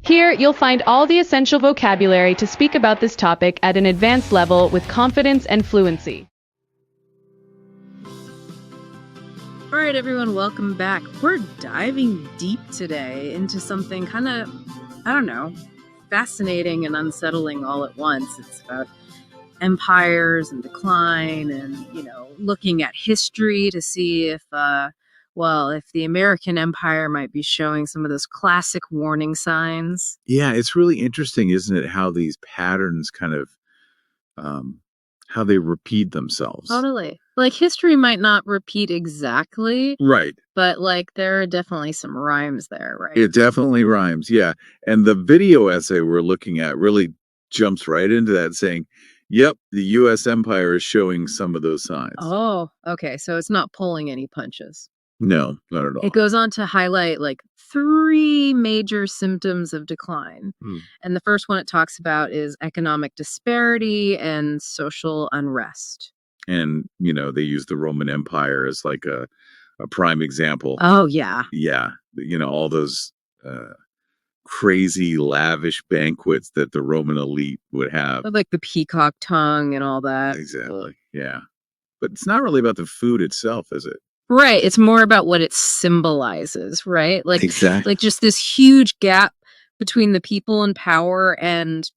Here, you'll find all the essential vocabulary to speak about this topic at an advanced level with confidence and fluency. All right, everyone, welcome back. We're diving deep today into something kind of, fascinating and unsettling all at once. It's about empires and decline and, looking at history to see if the American empire might be showing some of those classic warning signs. Yeah, it's really interesting, isn't it, how these patterns kind of how they repeat themselves. Totally. Like, history might not repeat exactly. Right. But, there are definitely some rhymes there, right? It definitely rhymes, yeah. And the video essay we're looking at really jumps right into that, saying, yep, the U.S. empire is showing some of those signs. Oh, okay. So it's not pulling any punches. No, not at all. It goes on to highlight, 3 major symptoms of decline. And the first one it talks about is economic disparity and social unrest. And, they use the Roman Empire as like a prime example. Oh, yeah. Yeah. All those crazy, lavish banquets that the Roman elite would have. Like the peacock tongue and all that. Exactly. Yeah. But it's not really about the food itself, is it? Right. It's more about what it symbolizes, right? Exactly. Like just this huge gap between the people in power and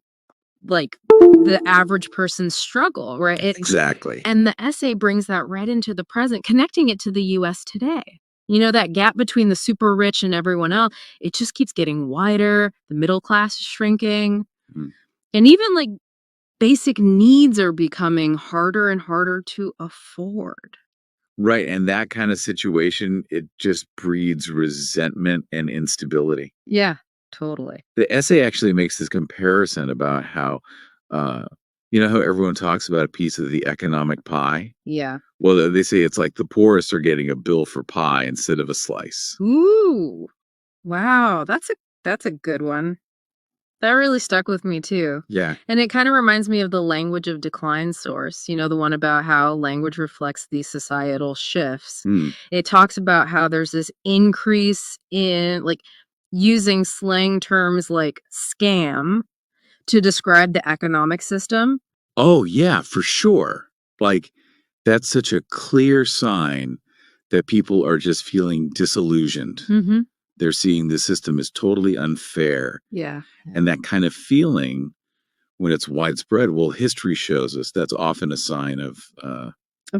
the average person's struggle, right? Exactly. And the essay brings that right into the present, connecting it to the U.S. today. That gap between the super rich and everyone else, it just keeps getting wider. The middle class is shrinking. And even basic needs are becoming harder and harder to afford. Right. And that kind of situation, it just breeds resentment and instability. Yeah, totally. The essay actually makes this comparison about how, how everyone talks about a piece of the economic pie? Yeah. Well, they say it's like the poorest are getting a bill for pie instead of a slice. Ooh, wow. That's a good one. That really stuck with me too. Yeah. And it kind of reminds me of the language of decline source, the one about how language reflects these societal shifts. It talks about how there's this increase in using slang terms like scam to describe the economic system. Oh, yeah, for sure. That's such a clear sign that people are just feeling disillusioned. Mm-hmm. They're seeing the system is totally unfair. Yeah. And that kind of feeling, when it's widespread, well, history shows us that's often a sign of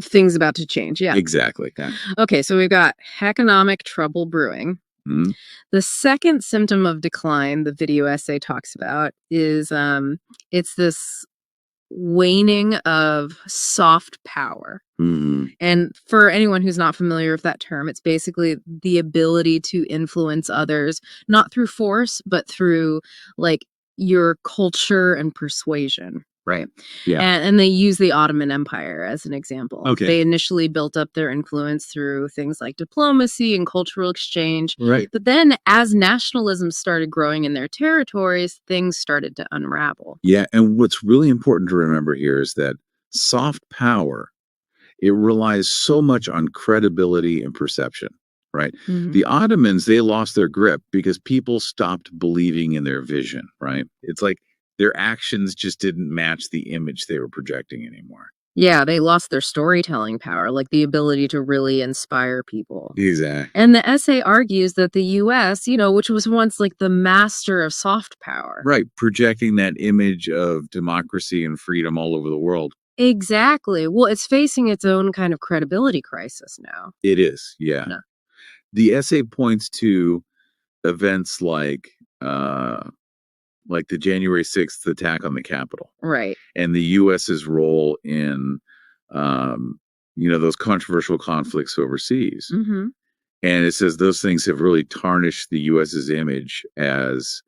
things about to change. Yeah. Exactly. Yeah. Okay, so we've got economic trouble brewing. The second symptom of decline the video essay talks about is it's this waning of soft power. And for anyone who's not familiar with that term, it's basically the ability to influence others, not through force, but through your culture and persuasion. Right. Yeah. And they use the Ottoman Empire as an example. Okay. They initially built up their influence through things like diplomacy and cultural exchange. Right. But then as nationalism started growing in their territories, things started to unravel. Yeah. And what's really important to remember here is that soft power, it relies so much on credibility and perception. Right. The Ottomans, they lost their grip because people stopped believing in their vision. Right. It's like their actions just didn't match the image they were projecting anymore. Yeah, they lost their storytelling power, the ability to really inspire people. Exactly. And the essay argues that the U.S., which was once the master of soft power. Right, projecting that image of democracy and freedom all over the world. Exactly. Well, it's facing its own kind of credibility crisis now. It is, yeah. No. The essay points to events like the January 6th attack on the Capitol. Right. And the U.S.'s role in, those controversial conflicts overseas. Mm-hmm. And it says those things have really tarnished the U.S.'s image as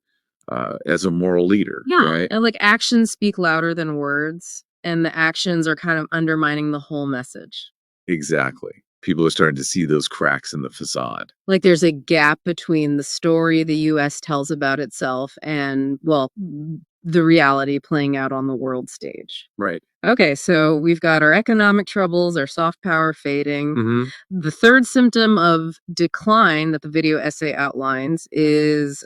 a moral leader. Yeah. Right? And actions speak louder than words. And the actions are kind of undermining the whole message. Exactly. People are starting to see those cracks in the facade. There's a gap between the story the U.S. tells about itself and, the reality playing out on the world stage. Right. Okay, so we've got our economic troubles, our soft power fading. The third symptom of decline that the video essay outlines is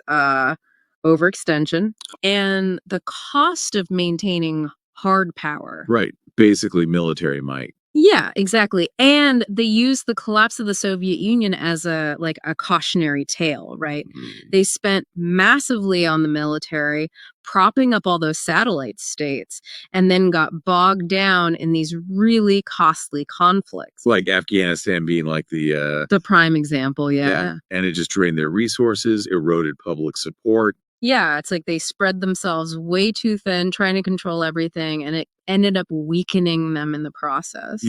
overextension, and the cost of maintaining hard power. Right. Basically military might. Yeah, exactly. And they used the collapse of the Soviet Union as a cautionary tale, right? They spent massively on the military, propping up all those satellite states, and then got bogged down in these really costly conflicts. Like Afghanistan being like The prime example, yeah. And it just drained their resources, eroded public support. Yeah, it's like they spread themselves way too thin, trying to control everything, and it ended up weakening them in the process.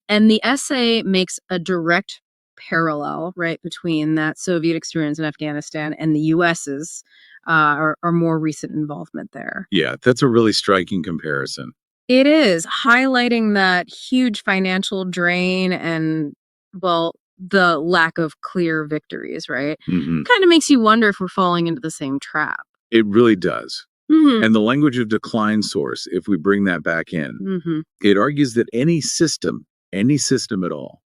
And the essay makes a direct parallel, right, between that Soviet experience in Afghanistan and the US's or more recent involvement there. Yeah, that's a really striking comparison. It is, highlighting that huge financial drain and, well, the lack of clear victories, right? Kind of makes you wonder if we're falling into the same trap. It really does. And the language of decline source, if we bring that back in, it argues that any system at all,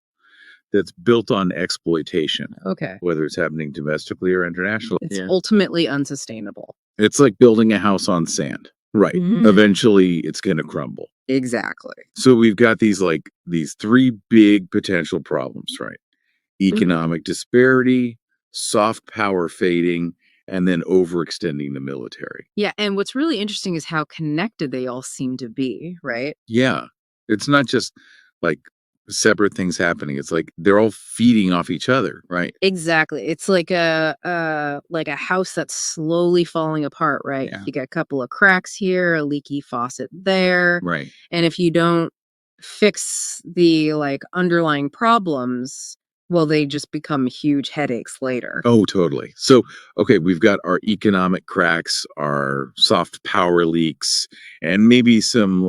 that's built on exploitation, whether it's happening domestically or internationally, it's ultimately unsustainable. It's like building a house on sand. Right. Eventually, it's going to crumble. Exactly. So we've got these three big potential problems, right? Economic disparity, soft power fading, and then overextending the military. Yeah, and what's really interesting is how connected they all seem to be, right? Yeah. It's not just like separate things happening. It's like they're all feeding off each other, right? Exactly. It's like a house that's slowly falling apart, right? Yeah. You got a couple of cracks here, a leaky faucet there. Right. And if you don't fix the underlying problems, well, they just become huge headaches later. Oh, totally. So, okay, we've got our economic cracks, our soft power leaks, and maybe some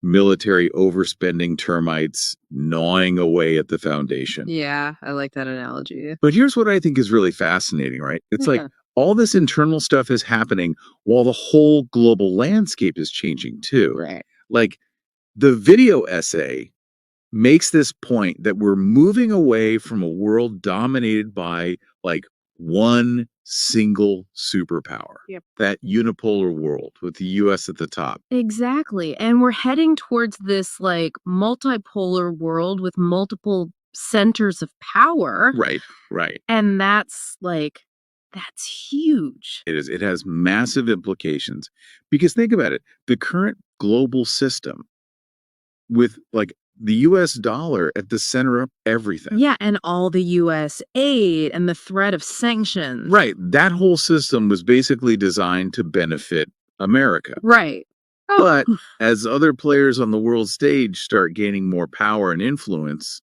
military overspending termites gnawing away at the foundation. Yeah, I like that analogy. But here's what I think is really fascinating, right? It's like all this internal stuff is happening while the whole global landscape is changing too. Right. Like the video essay makes this point that we're moving away from a world dominated by one single superpower. Yep. That unipolar world with the US at the top. Exactly. And we're heading towards this multipolar world with multiple centers of power. Right. And that's huge. It is. It has massive implications because think about it. The current global system with the US dollar at the center of everything. Yeah, and all the US aid and the threat of sanctions. Right. That whole system was basically designed to benefit America. Right. But as other players on the world stage start gaining more power and influence,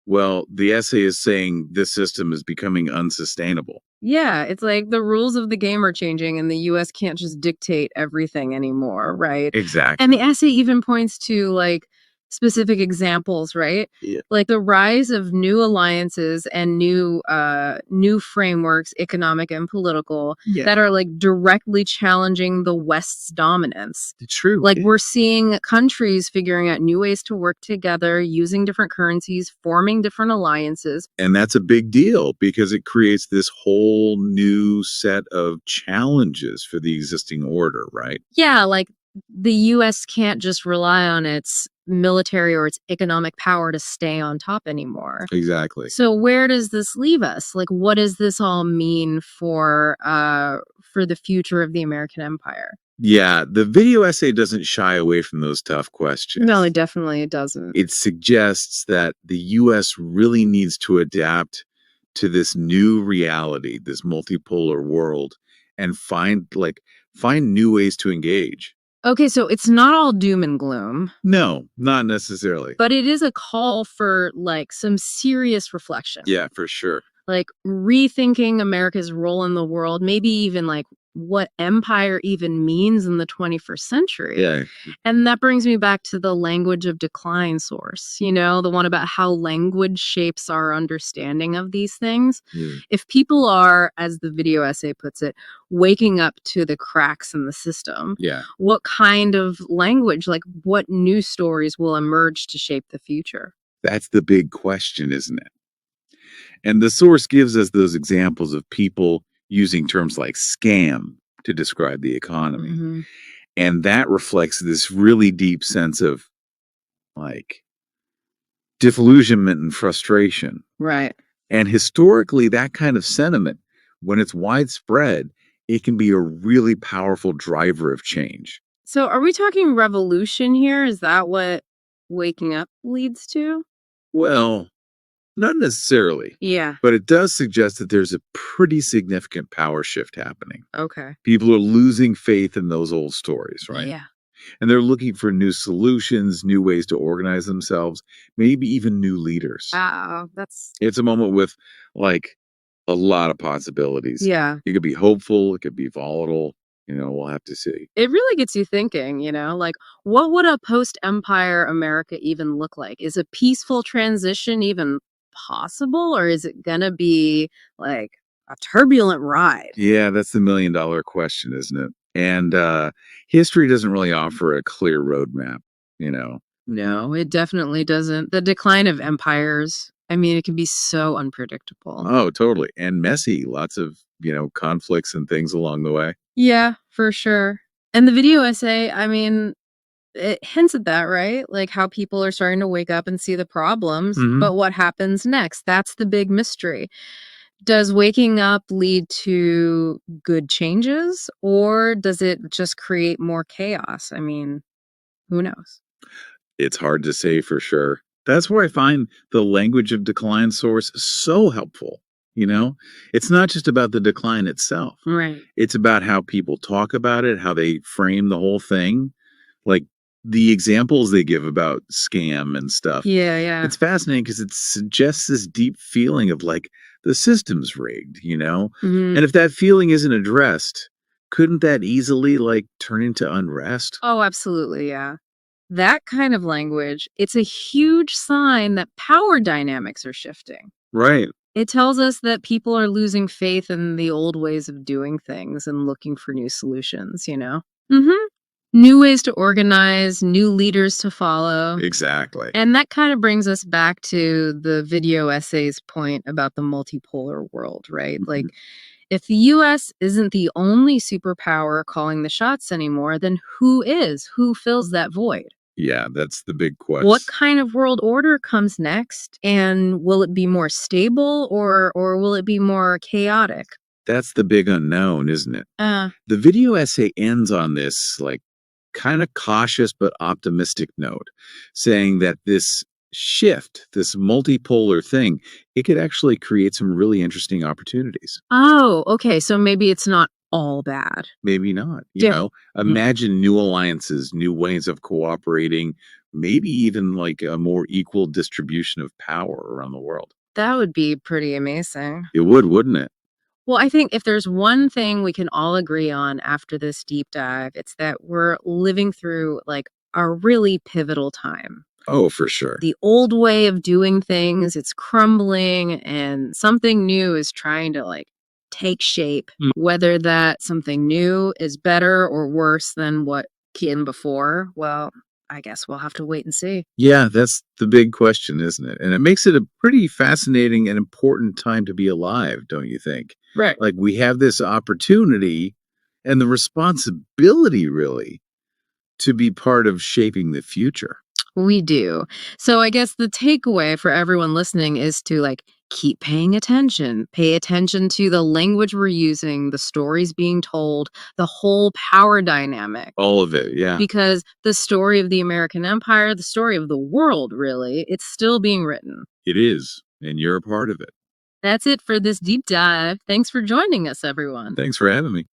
well, the essay is saying this system is becoming unsustainable. Yeah, it's like the rules of the game are changing and the US can't just dictate everything anymore, right? Exactly. And the essay even points to specific examples, right? Yeah. Like the rise of new alliances and new frameworks, economic and political, that are directly challenging the West's dominance. It's true. We're seeing countries figuring out new ways to work together, using different currencies, forming different alliances. And that's a big deal because it creates this whole new set of challenges for the existing order, right? Yeah, the US can't just rely on its military or its economic power to stay on top anymore. Exactly. So where does this leave us? What does this all mean for the future of the American empire? Yeah, the video essay doesn't shy away from those tough questions. No, it doesn't. It suggests that the US really needs to adapt to this new reality, this multipolar world, and find new ways to engage. Okay, so it's not all doom and gloom. No, not necessarily. But it is a call for some serious reflection. Yeah, for sure. Rethinking America's role in the world, maybe even what empire even means in the 21st century. Yeah. And that brings me back to the language of decline source, the one about how language shapes our understanding of these things. Yeah. If people are, as the video essay puts it, waking up to the cracks in the system, what kind of language, what new stories will emerge to shape the future? That's the big question, isn't it? And the source gives us those examples of people using terms like scam to describe the economy. Mm-hmm. And that reflects this really deep sense of like disillusionment and frustration. Right. And historically, that kind of sentiment, when it's widespread, it can be a really powerful driver of change. So are we talking revolution here? Is that what waking up leads to? Well, not necessarily. Yeah. But it does suggest that there's a pretty significant power shift happening. Okay. People are losing faith in those old stories, right? Yeah. And they're looking for new solutions, new ways to organize themselves, maybe even new leaders. That's... It's a moment with like a lot of possibilities. Yeah. It could be hopeful, it could be volatile. We'll have to see. It really gets you thinking, like, what would a post-Empire America even look like? Is a peaceful transition even possible, or is it gonna be like a turbulent ride? Yeah, that's the million-dollar question, isn't it? And history doesn't really offer a clear roadmap, No, it definitely doesn't. The decline of empires, I mean, it can be so unpredictable. Oh, totally. And messy. Lots of, conflicts and things along the way. Yeah, for sure. And the video essay, I mean, it hints at that, right? Like how people are starting to wake up and see the problems, but what happens next? That's the big mystery. Does waking up lead to good changes, or does it just create more chaos? I mean, who knows? It's hard to say for sure. That's where I find the language of decline source so helpful. It's not just about the decline itself. Right. It's about how people talk about it, how they frame the whole thing. Like the examples they give about scam and stuff. Yeah. It's fascinating because it suggests this deep feeling of like the system's rigged, Mm-hmm. And if that feeling isn't addressed, couldn't that easily like turn into unrest? Oh, absolutely, yeah. That kind of language, it's a huge sign that power dynamics are shifting. Right. It tells us that people are losing faith in the old ways of doing things and looking for new solutions, Mm-hmm. New ways to organize, new leaders to follow. Exactly. And that kind of brings us back to the video essay's point about the multipolar world, right? Mm-hmm. Like, if the US isn't the only superpower calling the shots anymore, then who is? Who fills that void? Yeah, that's the big question. What kind of world order comes next? And will it be more stable or will it be more chaotic? That's the big unknown, isn't it? The video essay ends on this like kind of cautious but optimistic note, saying that this shift, this multipolar thing, it could actually create some really interesting opportunities. Oh, okay. So maybe it's not all bad. Maybe not. Yeah. Imagine new alliances, new ways of cooperating, maybe even like a more equal distribution of power around the world. That would be pretty amazing. It would, wouldn't it? Well, I think if there's one thing we can all agree on after this deep dive, it's that we're living through like a really pivotal time. Oh, for sure. The old way of doing things, it's crumbling and something new is trying to like take shape. Whether that something new is better or worse than what came before, well, I guess we'll have to wait and see. Yeah, that's the big question, isn't it? And it makes it a pretty fascinating and important time to be alive, don't you think? Right. Like we have this opportunity and the responsibility really to be part of shaping the future. We do. So I guess the takeaway for everyone listening is to like keep paying attention. Pay attention to the language we're using, the stories being told, the whole power dynamic. All of it, yeah. Because the story of the American Empire, the story of the world, really, it's still being written. It is, and you're a part of it. That's it for this deep dive. Thanks for joining us, everyone. Thanks for having me.